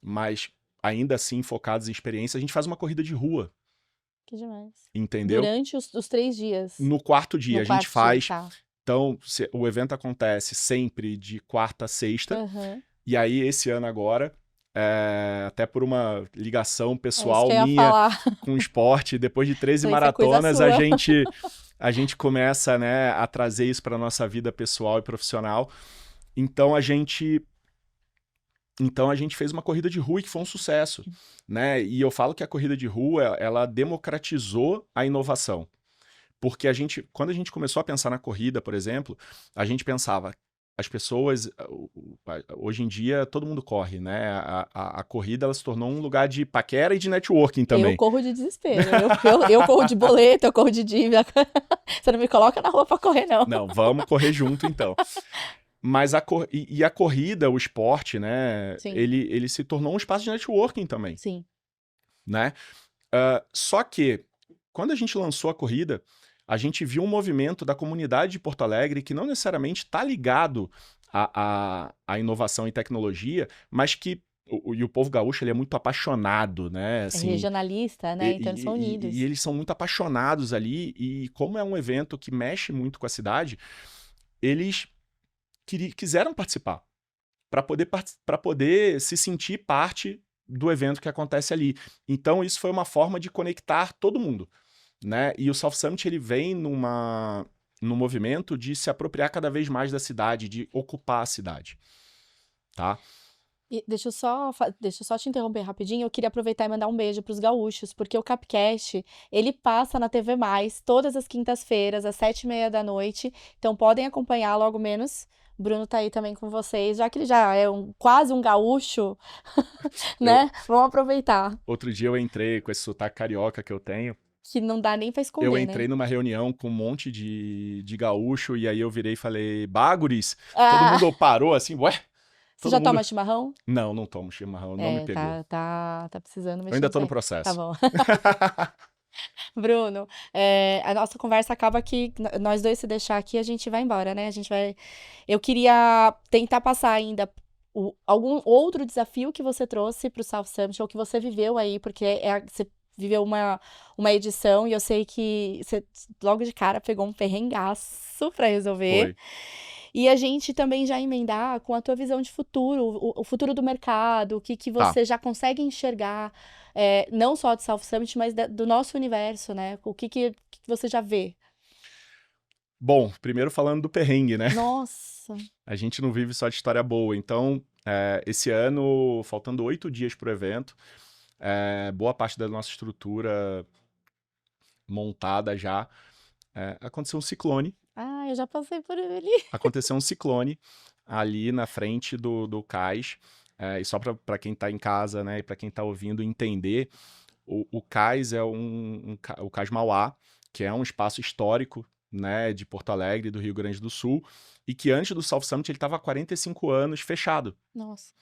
mas ainda assim focados em experiência. A gente faz uma corrida de rua. Que demais. Entendeu? Durante os 3 dias. No quarto dia, No a gente quarto faz. dia, tá. Então, o evento acontece sempre de quarta a sexta. Aham. E aí, esse ano agora, até por uma ligação É isso pessoal que eu ia minha falar. com o esporte, depois de 13 Isso é coisa maratonas, sua. a gente começa, né, a trazer isso para nossa vida pessoal e profissional. Então a gente fez uma corrida de rua que foi um sucesso, né? E eu falo que a corrida de rua, ela democratizou a inovação. Porque quando a gente começou a pensar na corrida, por exemplo, a gente pensava, as pessoas, hoje em dia, todo mundo corre, né? A corrida, ela se tornou um lugar de paquera e de networking também. Eu corro de desespero. Eu corro de boleto, eu corro de dívida. Você não me coloca na rua pra correr, não. Não, vamos correr junto, então. Mas a corrida, o esporte, né? Sim. Ele se tornou um espaço de networking também. Sim. Né? Só que, quando a gente lançou a corrida, a gente viu um movimento da comunidade de Porto Alegre que não necessariamente está ligado à inovação e tecnologia, mas que o povo gaúcho ele é muito apaixonado, né? Assim, é regionalista, né? Então eles são unidos. E eles são muito apaixonados ali, e como é um evento que mexe muito com a cidade, eles quiseram participar, para poder se sentir parte do evento que acontece ali. Então isso foi uma forma de conectar todo mundo, né? E o South Summit ele vem num movimento de se apropriar cada vez mais da cidade, de ocupar a cidade, tá? E deixa eu só te interromper rapidinho, eu queria aproveitar e mandar um beijo para os gaúchos, porque o Capcast, ele passa na TV+, todas as quintas-feiras, às 7h30 da noite, então podem acompanhar logo menos. Bruno tá aí também com vocês, já que ele já é quase um gaúcho, Eu, né? Vamos aproveitar, outro dia eu entrei com esse sotaque carioca que eu tenho. que não dá nem pra Eu esconder, né? entrei numa reunião com um monte de gaúcho e aí eu virei e falei, Baguris. Todo Ah, mundo parou assim, ué? você Todo já mundo. toma chimarrão? Não, não tomo chimarrão, não me É, pegou. tá precisando Eu mexer ainda nisso tô no aí. Tá processo. bom. Bruno, a nossa conversa acaba que nós dois se deixar aqui, a gente vai embora, né? A gente vai. Eu queria tentar passar ainda algum outro desafio que você trouxe para o South Summit, ou que você viveu aí, porque você viveu uma edição e eu sei que você logo de cara pegou um perrengaço para resolver. Foi. E a gente também já emendar com a tua visão de futuro, o futuro do mercado, o que Tá. você já consegue enxergar, não só de South Summit, mas do nosso universo, né? O que você já vê? Bom, primeiro falando do perrengue, né? Nossa, A gente não vive só de história boa. Então, esse ano, faltando 8 dias pro evento, boa parte da nossa estrutura montada já, aconteceu um ciclone. eu já passei por ele. Aconteceu um ciclone ali na frente do cais. E só para quem está em casa, né, e para quem está ouvindo entender, o cais é o Cais Mauá, que é um espaço histórico, né, de Porto Alegre, do Rio Grande do Sul, e que antes do South Summit ele estava há 45 anos fechado. Nossa,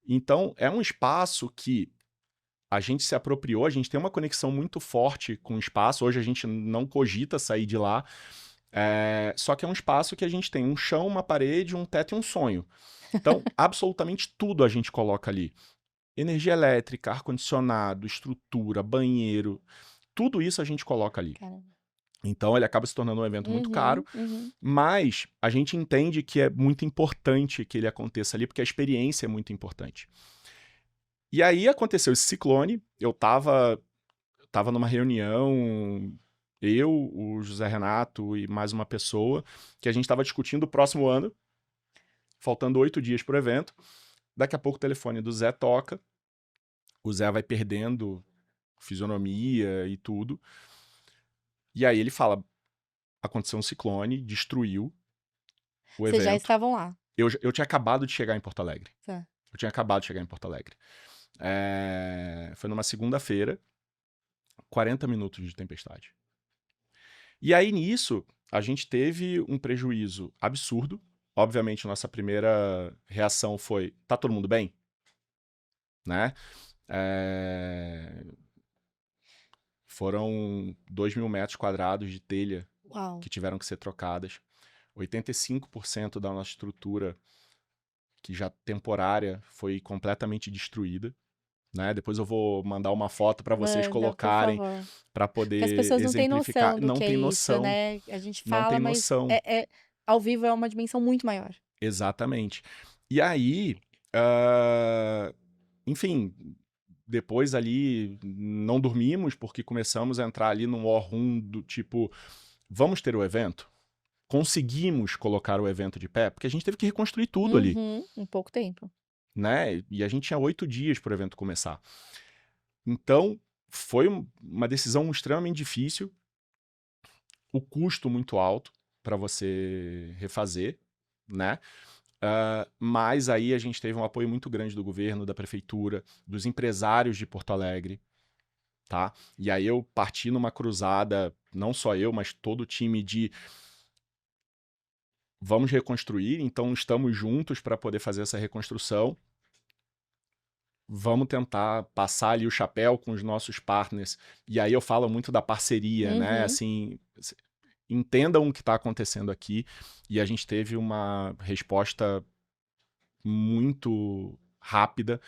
Então, é um espaço que a gente se apropriou, a gente tem uma conexão muito forte com o espaço, hoje a gente não cogita sair de lá, só que é um espaço que a gente tem um chão, uma parede, um teto e um sonho. Então, absolutamente tudo a gente coloca ali. Energia elétrica, ar-condicionado, estrutura, banheiro, tudo isso a gente coloca ali. caramba. Então, ele acaba se tornando um evento muito caro, Uhum. mas a gente entende que é muito importante que ele aconteça ali, porque a experiência é muito importante. E aí aconteceu esse ciclone, eu tava numa reunião, eu, o José Renato e mais uma pessoa, que a gente estava discutindo o próximo ano, faltando 8 dias pro evento. Daqui a pouco o telefone do Zé toca, o Zé vai perdendo fisionomia e tudo. E aí ele fala, aconteceu um ciclone, destruiu o Vocês já evento. estavam lá. Eu tinha acabado de chegar em Porto Alegre. Tá. Eu tinha acabado de chegar em Porto Alegre. Foi numa segunda-feira, 40 minutos de tempestade. E aí, nisso, a gente teve um prejuízo absurdo. Obviamente, nossa primeira reação foi, tá todo mundo bem? Né? Foram 2.000 metros quadrados de telha Uau. que tiveram que ser trocadas. 85% da nossa estrutura, que já temporária, foi completamente destruída. Né? Depois eu vou mandar uma foto para vocês Manda, por colocarem, favor. para Porque poder as pessoas não têm exemplificar. noção do Não que é tem isso, noção, né? A gente não fala, tem mas noção. ao vivo é uma dimensão muito maior. Exatamente. E aí, enfim, depois ali não dormimos porque começamos a entrar ali num war room do tipo, vamos ter o evento? Conseguimos colocar o evento de pé? Porque a gente teve que reconstruir tudo ali, Em pouco tempo. né? E a gente tinha 8 dias para o evento começar. Então, foi uma decisão extremamente difícil, o custo muito alto para você refazer, né? Mas aí a gente teve um apoio muito grande do governo, da prefeitura, dos empresários de Porto Alegre, tá? E aí eu parti numa cruzada, não só eu, mas todo o time de vamos reconstruir, então estamos juntos para poder fazer essa reconstrução. Vamos tentar passar ali o chapéu com os nossos partners. E aí eu falo muito da parceria, né? Assim, entendam o que está acontecendo aqui. E a gente teve uma resposta muito rápida.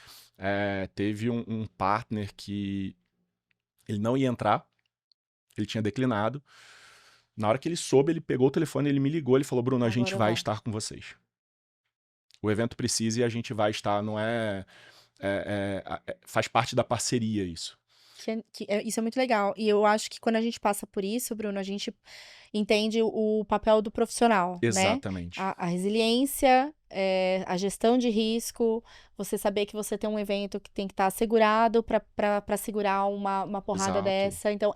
Teve um partner que ele não ia entrar, ele tinha declinado. Na hora que ele soube, ele pegou o telefone, ele me ligou, ele falou, Bruno, a gente vai estar com vocês. O evento precisa e a gente vai estar, não faz parte da parceria isso. Isso é muito legal. E eu acho que quando a gente passa por isso, Bruno, a gente entende o papel do profissional, né? Exatamente. A resiliência, a gestão de risco, você saber que você tem um evento que tem que estar assegurado para segurar uma porrada Exato. dessa. Então,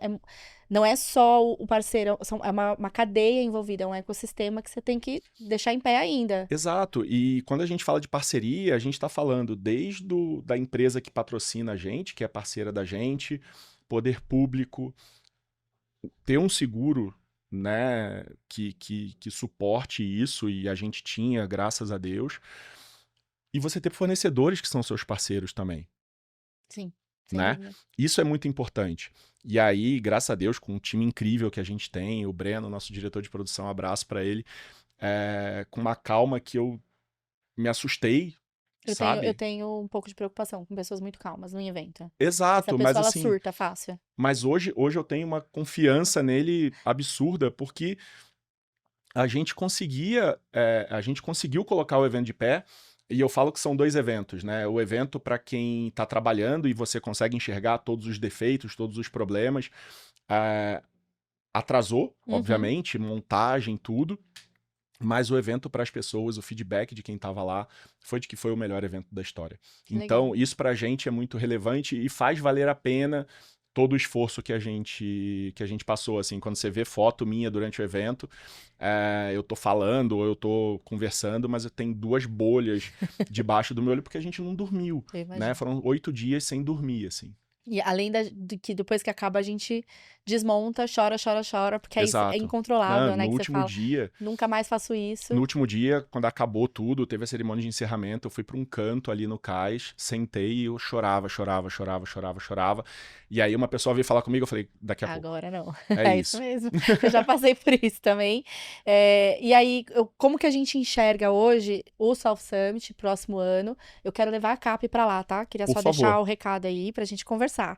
não é só o parceiro, é uma cadeia envolvida, é um ecossistema que você tem que deixar em pé ainda. Exato. E quando a gente fala de parceria, a gente está falando desde da empresa que patrocina a gente, que é parceira da gente, poder público, ter um seguro, né, que suporte isso, e a gente tinha, graças a Deus, e você ter fornecedores que são seus parceiros também, Sim, sem né? dúvida. Isso é muito importante. E aí, graças a Deus, com o time incrível que a gente tem, o Breno, nosso diretor de produção, abraço para ele, com uma calma que eu me assustei, Eu sabe? tenho um pouco de preocupação com pessoas muito calmas no evento. Essa Exato, mas pessoa, ela assim, surta fácil. mas hoje eu tenho uma confiança nele absurda, porque a gente conseguiu colocar o evento de pé, e eu falo que são 2 eventos, né? O evento para quem está trabalhando e você consegue enxergar todos os defeitos, todos os problemas, atrasou, Uhum, obviamente, montagem, tudo, mas o evento para as pessoas, o feedback de quem estava lá, foi de que foi o melhor evento da história. que legal. Então, isso para a gente é muito relevante e faz valer a pena todo o esforço que a gente passou. Assim, quando você vê foto minha durante o evento, eu tô falando ou eu tô conversando, mas eu tenho 2 bolhas debaixo do meu olho porque a gente não dormiu, Eu né? imagino. Foram 8 dias sem dormir, assim. E além de que depois que acaba a gente desmonta, chora, chora, chora, porque aí é Exato. Não, incontrolável, né? Que você fala, nunca mais faço no isso. último dia, quando acabou tudo, teve a cerimônia de encerramento, eu fui para um canto ali no cais, sentei e eu chorava, chorava, chorava, chorava, chorava. E aí uma pessoa veio falar comigo, eu falei, daqui a pouco. Agora não. É É isso isso. mesmo. Eu já passei por isso também. E aí, como que a gente enxerga hoje o South Summit, próximo ano? Eu quero levar a CAP pra lá, tá? Queria Por só deixar favor. o recado aí pra gente conversar.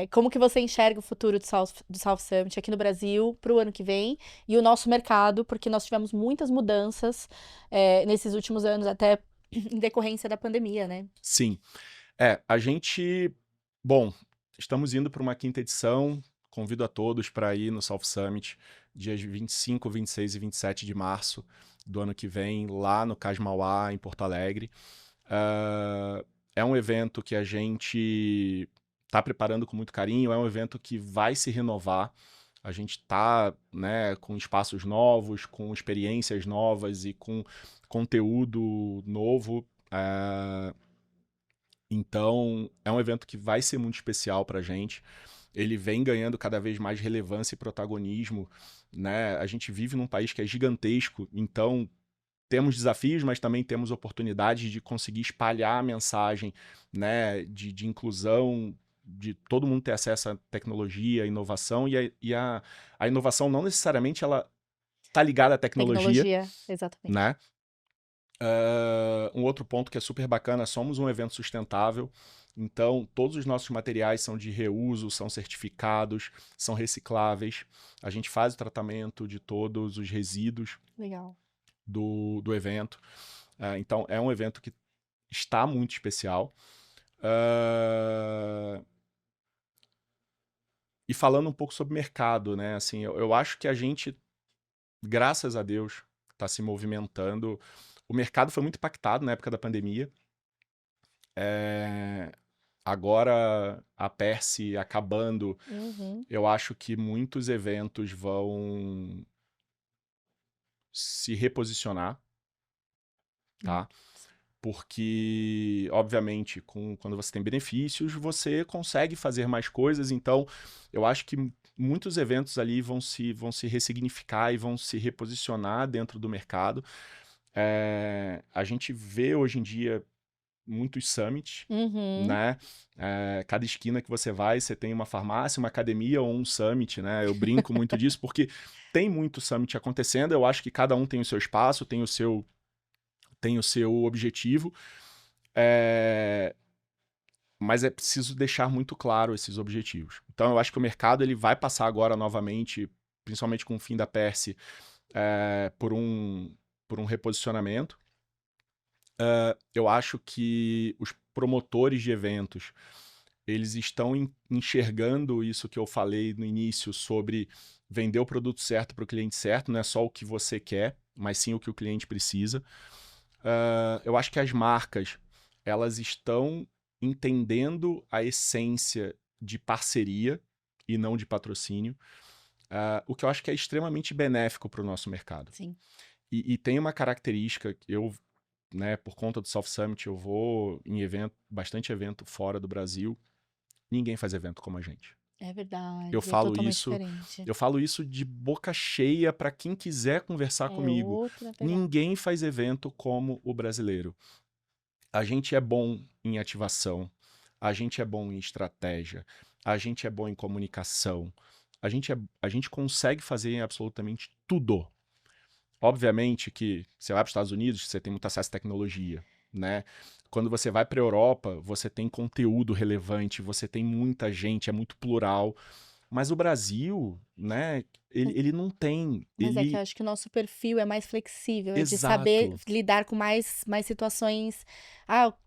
Como que você enxerga o futuro do South Summit aqui no Brasil pro ano que vem? E o nosso mercado, porque nós tivemos muitas mudanças, nesses últimos anos, até em decorrência da pandemia, né? Sim. A gente. Bom, estamos indo para uma 5ª edição. Convido a todos para ir no South Summit, dias 25, 26 e 27 de março do ano que vem, lá no Cais Mauá, em Porto Alegre. É um evento que a gente está preparando com muito carinho, é um evento que vai se renovar. A gente está, né, com espaços novos, com experiências novas e com conteúdo novo. Então, é um evento que vai ser muito especial para a gente. Ele vem ganhando cada vez mais relevância e protagonismo, né? A gente vive num país que é gigantesco, então temos desafios, mas também temos oportunidades de conseguir espalhar a mensagem, né? De inclusão, de todo mundo ter acesso à tecnologia, à inovação, a inovação não necessariamente ela tá ligada à tecnologia, Tecnologia, exatamente. né? Um outro ponto que é super bacana, somos um evento sustentável, então todos os nossos materiais são de reuso, são certificados, são recicláveis. A gente faz o tratamento de todos os resíduos Legal. do evento. Então é um evento que está muito especial. E falando um pouco sobre mercado, né? Assim, eu acho que a gente, graças a Deus, está se movimentando. O mercado foi muito impactado na época da pandemia. Agora, a Perse acabando, Uhum. eu acho que muitos eventos vão se reposicionar, Hum. tá? Porque, obviamente, quando você tem benefícios, você consegue fazer mais coisas. Então, eu acho que muitos eventos ali vão se ressignificar e vão se reposicionar dentro do mercado. A gente vê hoje em dia muitos summits, Uhum. né? Cada esquina que você vai, você tem uma farmácia, uma academia ou um summit, né? Eu brinco muito disso porque tem muito summit acontecendo. Eu acho que cada um tem o seu espaço, tem o seu objetivo, mas é preciso deixar muito claro esses objetivos. Então, eu acho que o mercado ele vai passar agora novamente, principalmente com o fim da Perse, por um reposicionamento. Eu acho que os promotores de eventos eles estão enxergando isso que eu falei no início sobre vender o produto certo para o cliente certo, não é só o que você quer, mas sim o que o cliente precisa. Eu acho que as marcas, elas estão entendendo a essência de parceria e não de patrocínio, o que eu acho que é extremamente benéfico para o nosso mercado. Sim. E tem uma característica, né, por conta do Soft Summit, eu vou em bastante evento fora do Brasil, ninguém faz evento como a gente. É verdade, Eu falo totalmente isso, diferente. eu falo isso de boca cheia para quem quiser conversar comigo. Outra pegada. Ninguém faz evento como o brasileiro. A gente é bom em ativação, a gente é bom em estratégia, a gente é bom em comunicação, a gente consegue fazer absolutamente tudo. Obviamente que você vai para os Estados Unidos, você tem muito acesso à tecnologia, né? Quando você vai para a Europa, você tem conteúdo relevante, você tem muita gente, é muito plural. Mas o Brasil, né, ele não tem. Mas é que eu acho que o nosso perfil é mais flexível, é de saber Exato. lidar com mais situações.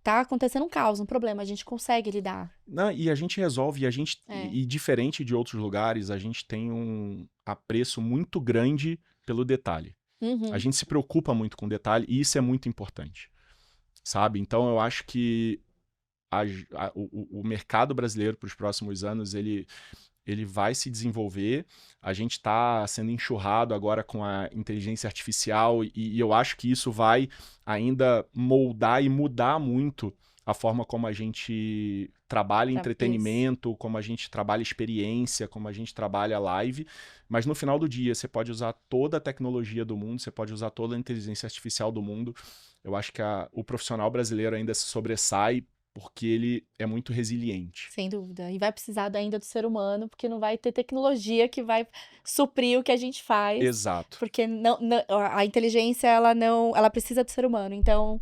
Tá acontecendo um caos, um problema, a gente consegue lidar. Não, e a gente resolve, É. e diferente de outros lugares, a gente tem um apreço muito grande pelo detalhe. A Uhum. gente se preocupa muito com detalhe e isso é muito importante, sabe? Então eu acho que o mercado brasileiro para os próximos anos, ele vai se desenvolver. A gente está sendo enxurrado agora com a inteligência artificial e eu acho que isso vai ainda moldar e mudar muito a forma como a gente trabalha entretenimento, como a gente trabalha experiência, como a gente trabalha live. Mas no final do dia, você pode usar toda a tecnologia do mundo, você pode usar toda a inteligência artificial do mundo. Eu acho que o profissional brasileiro ainda se sobressai porque ele é muito resiliente. Sem dúvida. E vai precisar ainda do ser humano, porque não vai ter tecnologia que vai suprir o que a gente faz. Exato. Porque a inteligência, ela precisa do ser humano. Então,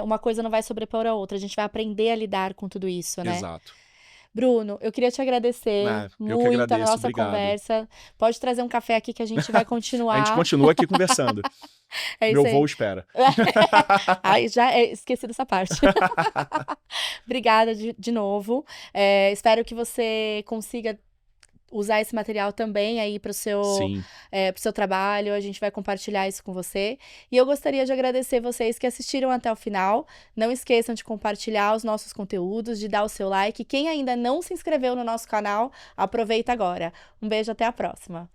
uma coisa não vai sobrepor a outra. A gente vai aprender a lidar com tudo isso, né? Exato. Bruno, eu queria te agradecer Eu que muito a agradeço, nossa obrigado. conversa. Pode trazer um café aqui que a gente vai continuar. A gente continua aqui conversando. É isso Meu aí. voo espera. Ai, já esqueci dessa parte. Obrigada de novo. Espero que você consiga usar esse material também aí para o seu trabalho. A gente vai compartilhar isso com você. E eu gostaria de agradecer vocês que assistiram até o final. Não esqueçam de compartilhar os nossos conteúdos, de dar o seu like. Quem ainda não se inscreveu no nosso canal, aproveita agora. Um beijo, até a próxima.